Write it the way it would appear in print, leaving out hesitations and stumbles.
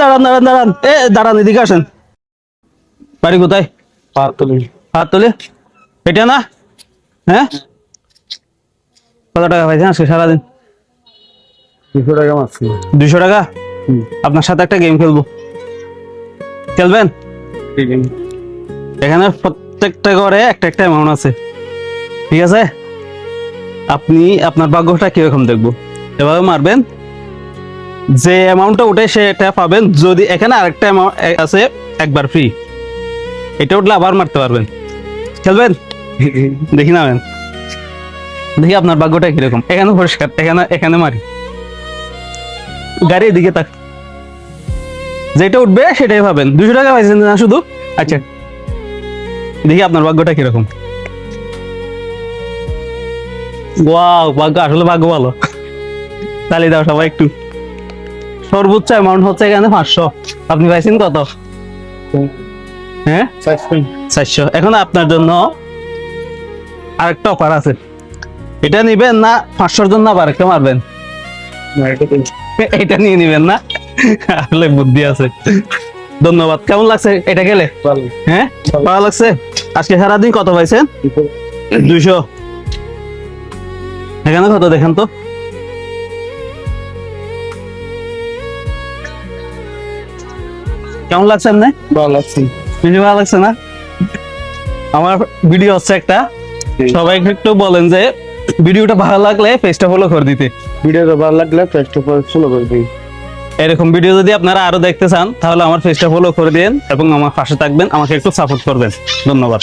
দাঁড়ান দাঁড়ান দাঁড়ান, দাঁড়ান, এদিকে আসেন। বাড়ি কোথায়? পাহাড়তলি। হাততলি। এটা না? হ্যাঁ, কত টাকা পাইছেন আজকে সারাদিন? 200 টাকা মারছি। 200 টাকা। আপনার সাথে একটা গেম খেলবো, খেলবেন? ঠিক আছে। এখানে প্রত্যেকটা ঘরে একটা একটা অ্যামাউন্ট আছে, ঠিক আছে? আপনি আপনার ভাগ্যটা কিরকম দেখবো, এভাবে মারবেন, যে অ্যামাউন্টটা উঠে সেটা পাবেন। যদি এখানে আরেকটা অ্যামাউন্ট আছে একবার ফ্রি, এটা উঠলে আবার মারতে পারবেন। খেলবেন? দেখি না, দেখি আপনার ভাগ্যটা কিরকম। এখানে পরিষ্কার, এখানে এখানে মারি, গাড়ি এদিকে তাক, যেটা উঠবে সেটাই পাবেন। 200 টাকা পাইছেন না শুধু? আচ্ছা, দেখি আপনার ভাগ্যটা কিরকম। ওয়াও, ভাগ্য, আসলে ভাগ্য ভালো। তালি দাও সবাই একটু। সর্বোচ্চ অ্যামাউন্ট হচ্ছে এখানে 500। আপনি পাইছেন কত? হ্যাঁ, 400। এখন আপনার জন্য আরেকটা অফার আছে, এটা নিবেন না 500-র জন্য আবার একটা মারবেন? এটা নিয়ে নিবেন না? আসলে বুদ্ধি আছে। ধন্যবাদ। কেমন লাগছে এটা খেলে? হ্যাঁ, ভালো লাগছে। আজকে সারাদিন কত পাইছেন? 200। এখানে কত দেখেন তো? কেমন লাগছে? এমনি ভালো লাগছে। বেশি ভালো লাগছে না? আমার ভিডিও হচ্ছে একটা, সবাই একটু বলেন যে ভিডিওটা ভালো লাগলে পেজটা ফলো করে দিতে। ভিডিওটা ভালো লাগলে পেজটা ফলো করে দিন। এরকম ভিডিও যদি আপনারা আরো দেখতে চান তাহলে আমার পেজটা ফলো করে দিন এবং আমার পাশে থাকবেন, আমাকে একটু সাপোর্ট করবেন। ধন্যবাদ।